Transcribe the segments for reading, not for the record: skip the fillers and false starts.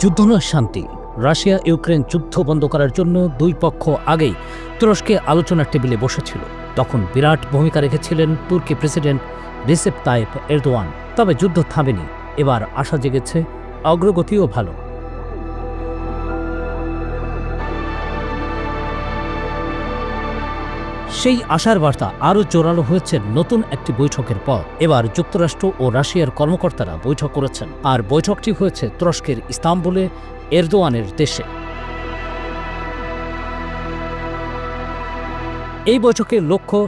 যুদ্ধ নয় শান্তি। রাশিয়া ইউক্রেন যুদ্ধ বন্ধ করার জন্য দুই পক্ষ আগেই তুরস্কে আলোচনার টেবিলে বসেছিল। তখন বিরাট ভূমিকা রেখেছিলেন তুর্কি প্রেসিডেন্ট রিসেপ তাইপ এরদোয়ান। তবে যুদ্ধ থামেনি, এবার আশা জেগেছে, অগ্রগতিও ভালো। সেই আশার বার্তা আরও জোরালো হয়েছে নতুন একটি বৈঠকের পর। এবার যুক্তরাষ্ট্র ও রাশিয়ার কর্মকর্তারা বৈঠক করেছেন, আর বৈঠকটি হয়েছে তুরস্কের ইস্তাম্বুলে এরদোয়ানের দেশে। এই বৈঠকের লক্ষ্য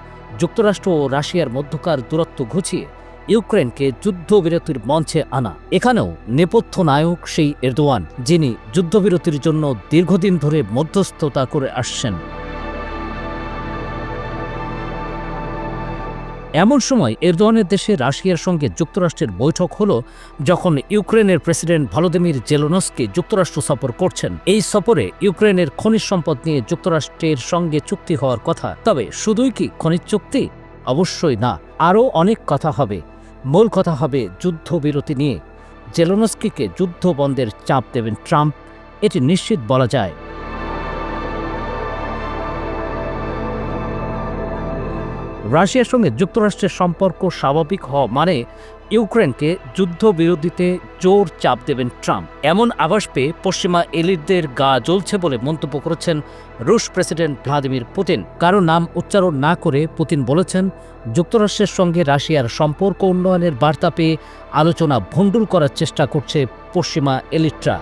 যুক্তরাষ্ট্র ও রাশিয়ার মধ্যকার দূরত্ব ঘুচিয়ে ইউক্রেনকে যুদ্ধবিরতির মঞ্চে আনা। এখানেও নেপথ্য নায়ক সেই এরদোয়ান, যিনি যুদ্ধবিরতির জন্য দীর্ঘদিন ধরে মধ্যস্থতা করে আসছেন। এমন সময় এরদোয়ানের দেশে রাশিয়ার সঙ্গে যুক্তরাষ্ট্রের বৈঠক হলো যখন ইউক্রেনের প্রেসিডেন্ট ভলোদিমির জেলেনস্কি যুক্তরাষ্ট্র সফর করছেন। এই সফরে ইউক্রেনের খনিজ সম্পদ নিয়ে যুক্তরাষ্ট্রের সঙ্গে চুক্তি হওয়ার কথা। তবে শুধুই কি খনিজ চুক্তি? অবশ্যই না, আরও অনেক কথা হবে। মূল কথা হবে যুদ্ধবিরতি নিয়ে। জেলেনস্কিকে যুদ্ধ বন্ধের চাপ দেবেন ট্রাম্প, এটি নিশ্চিত বলা যায়। রাশিয়ার সঙ্গে যুক্তরাষ্ট্রের সম্পর্ক স্বাভাবিক হওয়া মানে ইউক্রেনকে যুদ্ধবিরতিতে জোর চাপ দেবেন ট্রাম্প। এমন আভাস পেয়ে পশ্চিমা এলিটদের গা জ্বলছে বলে মন্তব্য করেছেন রুশ প্রেসিডেন্ট ভ্লাদিমির পুতিন। কারো নাম উচ্চারণ না করে পুতিন বলেছেন, যুক্তরাষ্ট্রের সঙ্গে রাশিয়ার সম্পর্ক উন্নয়নের বার্তা পেয়ে আলোচনা ভণ্ডুল করার চেষ্টা করছে পশ্চিমা এলিটরা।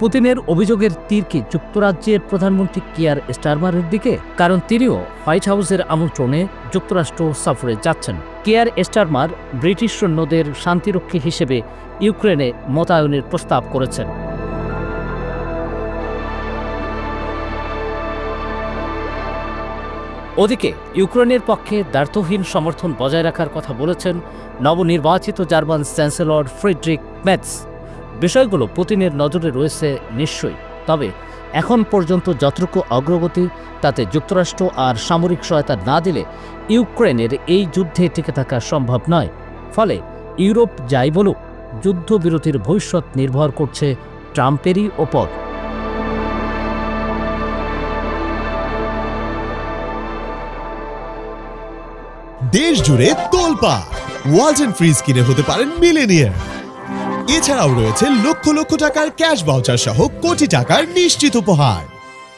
পুতিনের অভিযোগের তীর কি যুক্তরাজ্যের প্রধানমন্ত্রী কিয়ার স্টারমারের দিকে? কারণ তিনিও হোয়াইট হাউসের আমন্ত্রণে যুক্তরাষ্ট্র সফরে যাচ্ছেন। কিয়ার স্টারমার ব্রিটিশ সৈন্যদের শান্তিরক্ষী হিসেবে ইউক্রেনে মোতায়েনের প্রস্তাব করেছেন। ওদিকে ইউক্রেনের পক্ষে দ্ব্যর্থহীন সমর্থন বজায় রাখার কথা বলেছেন নবনির্বাচিত জার্মান চ্যান্সেলর ফ্রিডরিখ মেটস। বিষয়গুলো পুতিনের নজরে রয়েছে নিশ্চয়ই, তবে এখন পর্যন্ত যতটুকু অগ্রগতি, তাতে যুক্তরাষ্ট্র আর সামরিক সহায়তা না দিলে ইউক্রেনের এই যুদ্ধে টিকে থাকা সম্ভব নয়। ফলে ইউরোপ যাই বলুক, যুদ্ধবিরতির ভবিষ্যৎ নির্ভর করছে ট্রাম্পেরই ওপর। দেশ জুড়ে তোলপাড়, ওয়ালটন ফ্রিজ কিনে হতে পারেন মিলেনিয়ার। এছাড়াও রয়েছে লক্ষ লক্ষ টাকার ক্যাশ ভাউচার সহ কোটি টাকার নিশ্চিত উপহার।